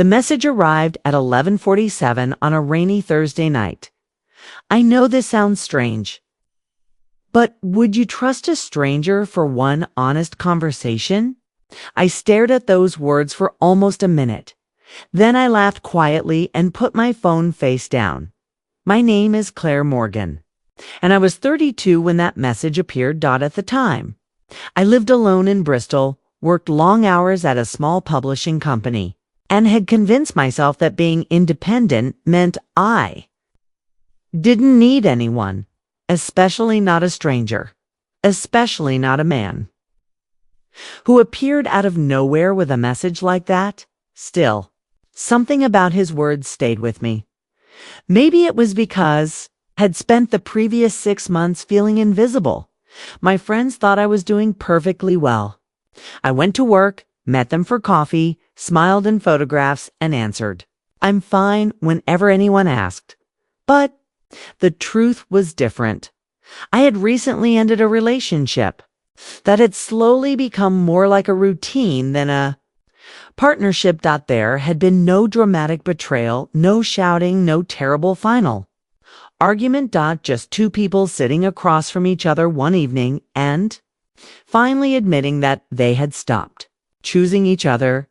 The message arrived at 11:47 on a rainy Thursday night. I know this sounds strange, but would you trust a stranger for one honest conversation? I stared at those words for almost a minute. Then I laughed quietly and put my phone face down. My name is Claire Morgan, and I was 32 when that message appeared. At the time, I lived alone in Bristol, worked long hours at a small publishing company, and had convinced myself that being independent meant I didn't need anyone, especially not a stranger, especially not a man who appeared out of nowhere with a message like that. Still, something about his words stayed with me. Maybe it was because I had spent the previous 6 months feeling invisible. My friends thought I was doing perfectly well. I went to work, met them for coffee, smiled in photographs, and answered, "I'm fine," whenever anyone asked. But the truth was different. I had recently ended a relationship that had slowly become more like a routine than a partnership. There had been no dramatic betrayal, no shouting, no terrible final argument. Just two people sitting across from each other one evening and finally admitting that they had stopped choosing each other.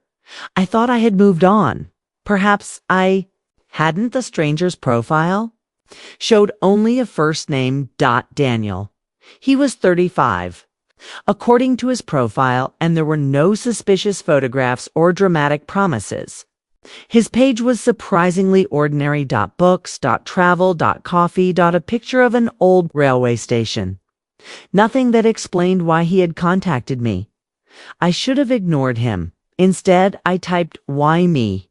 I thought I had moved on. Perhaps I hadn't. The stranger's profile showed only a first name. Daniel. He was 35. According to his profile, and there were no suspicious photographs or dramatic promises. His page was surprisingly ordinary. Books, travel, coffee, a picture of an old railway station. Nothing that explained why he had contacted me. I should have ignored him. Instead, I typed, "Why me?"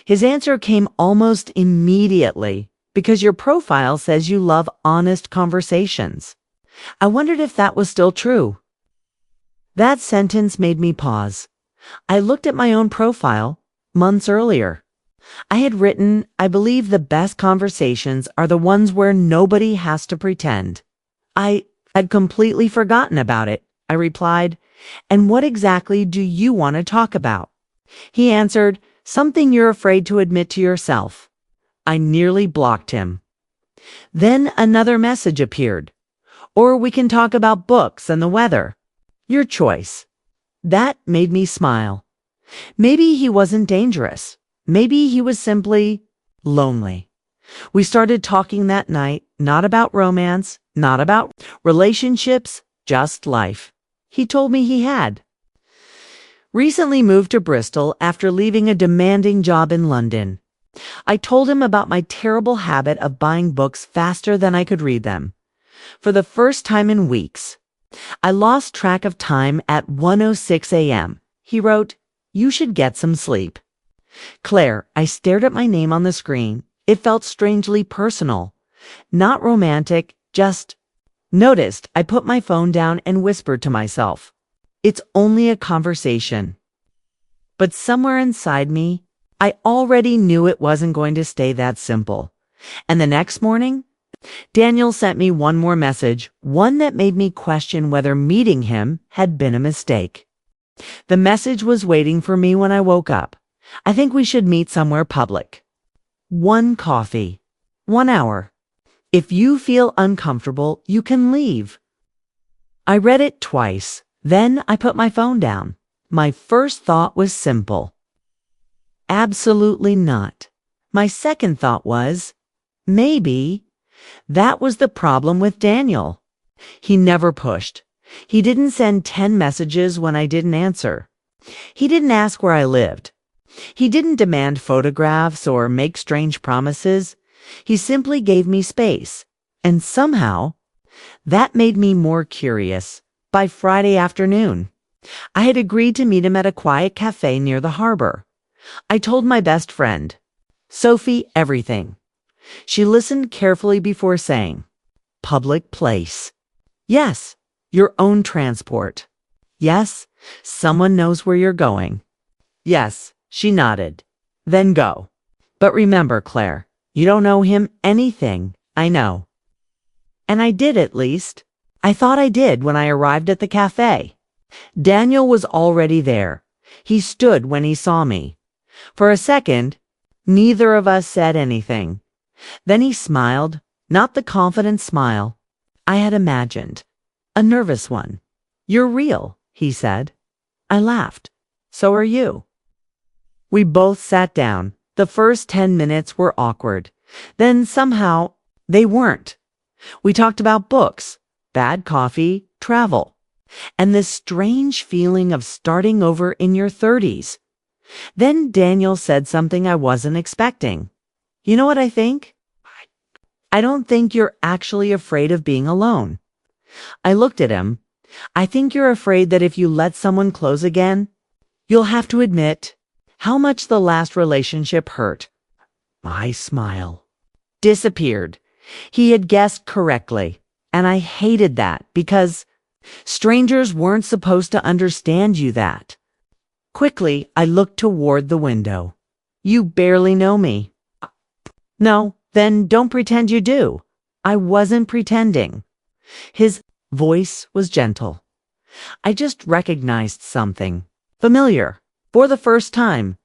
His answer came almost immediately. "Because your profile says you love honest conversations." I wondered if that was still true. That sentence made me pause. I looked at my own profile months earlier. I had written, "I believe the best conversations are the ones where nobody has to pretend." I had completely forgotten about it. I replied, "And what exactly do you want to talk about?" He answered, "Something you're afraid to admit to yourself." I nearly blocked him. Then another message appeared. "Or we can talk about books and the weather. Your choice." That made me smile. Maybe he wasn't dangerous. Maybe he was simply lonely. We started talking that night, not about romance, not about relationships, just life. He told me he had recently moved to Bristol after leaving a demanding job in London. I told him about my terrible habit of buying books faster than I could read them. For the first time in weeks, I lost track of time at 1:06 a.m. He wrote, "You should get some sleep." Claire, I stared at my name on the screen. It felt strangely personal. Not romantic, just noticed. I put my phone down and whispered to myself, "It's only a conversation." But somewhere inside me, I already knew it wasn't going to stay that simple. And the next morning, Daniel sent me one more message, one that made me question whether meeting him had been a mistake. The message was waiting for me when I woke up. "I think we should meet somewhere public. 1 coffee. 1 hour. If you feel uncomfortable, you can leave." I read it twice. Then I put my phone down. My first thought was simple. Absolutely not. My second thought was, maybe that was the problem with Daniel. He never pushed. He didn't send 10 messages when I didn't answer. He didn't ask where I lived. He didn't demand photographs or make strange promises. He simply gave me space. And somehow, that made me more curious. By Friday afternoon, I had agreed to meet him at a quiet cafe near the harbor. I told my best friend, Sophie, everything. She listened carefully before saying, "Public place. Yes, your own transport. Yes, someone knows where you're going." "Yes," she nodded. "Then go. But remember, Claire, you don't owe him anything, I know." And I did, at least. I thought I did when I arrived at the cafe. Daniel was already there. He stood when he saw me. For a second, neither of us said anything. Then he smiled, not the confident smile I had imagined, a nervous one. "You're real," he said. I laughed. "So are you." We both sat down. The first 10 minutes were awkward. Then somehow, they weren't. We talked about books, bad coffee, travel, and this strange feeling of starting over in your 30s. Then Daniel said something I wasn't expecting. "You know what I think? I don't think you're actually afraid of being alone." I looked at him. "I think you're afraid that if you let someone close again, you'll have to admit how much the last relationship hurt." My smile disappeared. He had guessed correctly, and I hated that because strangers weren't supposed to understand you that. Quickly, I looked toward the window. "You barely know me." "No, then don't pretend you do." I wasn't pretending. His voice was gentle. I just recognized something familiar for the first time.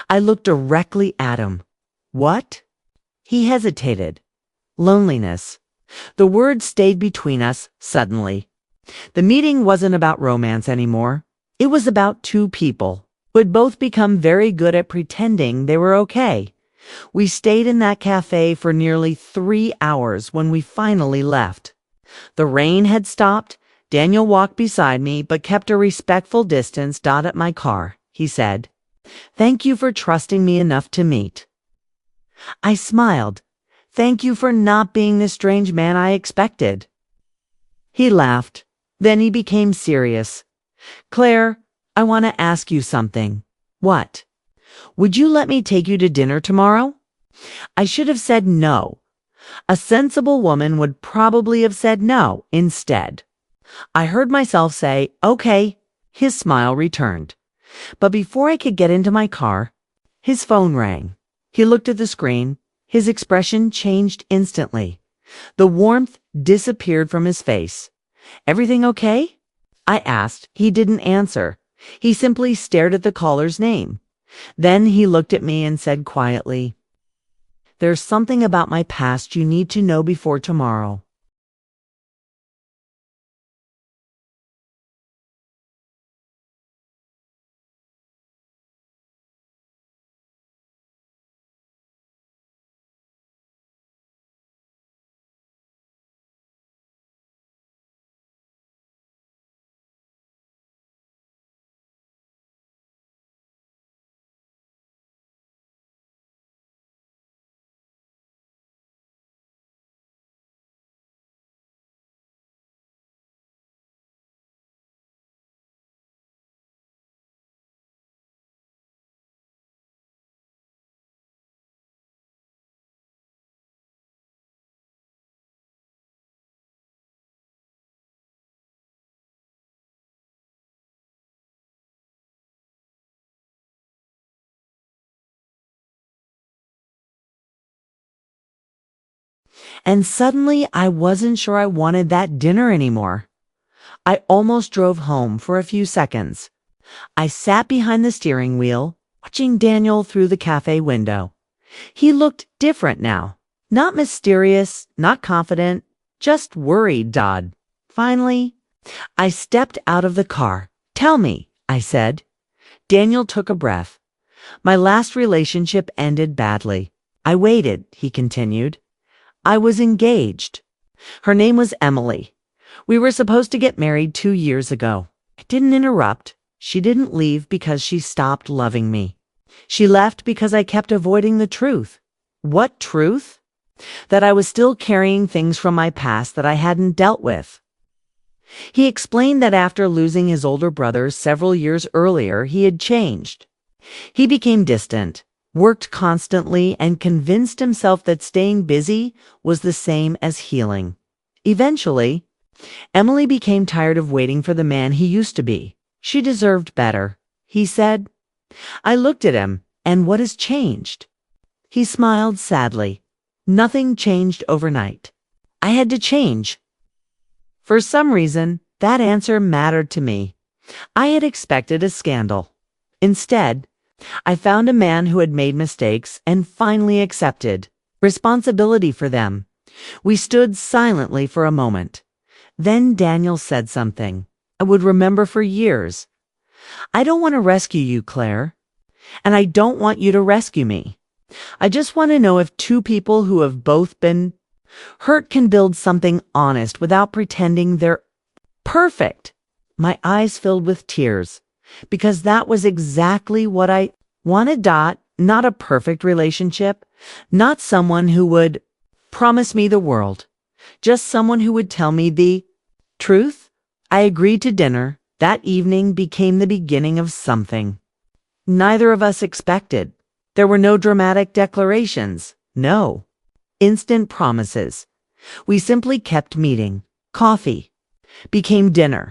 I looked directly at him. "What?" He hesitated. "Loneliness." The word stayed between us suddenly. The meeting wasn't about romance anymore. It was about two people who had both become very good at pretending they were okay. We stayed in that cafe for nearly 3 hours when we finally left. The rain had stopped. Daniel walked beside me but kept a respectful distance at my car. He said, "Thank you for trusting me enough to meet." I smiled. "Thank you for not being the strange man I expected." He laughed. Then he became serious. "Claire, I want to ask you something." "What?" "Would you let me take you to dinner tomorrow?" I should have said no. A sensible woman would probably have said no instead. I heard myself say, "Okay." His smile returned. But before I could get into my car, his phone rang. He looked at the screen. His expression changed instantly. The warmth disappeared from his face. "Everything okay?" I asked. He didn't answer. He simply stared at the caller's name. Then he looked at me and said quietly, "There's something about my past you need to know before tomorrow." And suddenly I wasn't sure I wanted that dinner anymore. I almost drove home for a few seconds. I sat behind the steering wheel, watching Daniel through the cafe window. He looked different now. Not mysterious, not confident, just worried, Dodd. Finally, I stepped out of the car. "Tell me," I said. Daniel took a breath. "My last relationship ended badly. I waited," he continued. "I was engaged. Her name was Emily. We were supposed to get married 2 years ago. I didn't interrupt. She didn't leave because she stopped loving me. She left because I kept avoiding the truth." "What truth?" "That I was still carrying things from my past that I hadn't dealt with." He explained that after losing his older brother several years earlier, he had changed. He became distant, worked constantly, and convinced himself that staying busy was the same as healing. Eventually, Emily became tired of waiting for the man he used to be. She deserved better, he said. I looked at him, and what has changed? He smiled sadly. Nothing changed overnight. I had to change. For some reason, that answer mattered to me. I had expected a scandal. Instead, I found a man who had made mistakes and finally accepted responsibility for them. We stood silently for a moment. Then Daniel said something I would remember for years. I don't want to rescue you, Claire, and I don't want you to rescue me. I just want to know if two people who have both been hurt can build something honest without pretending they're perfect. My eyes filled with tears because that was exactly what I wanted. Not a perfect relationship, not someone who would promise me the world, just someone who would tell me the truth. I agreed to dinner. That evening became the beginning of something neither of us expected. There were no dramatic declarations, no instant promises. We simply kept meeting. Coffee became dinner.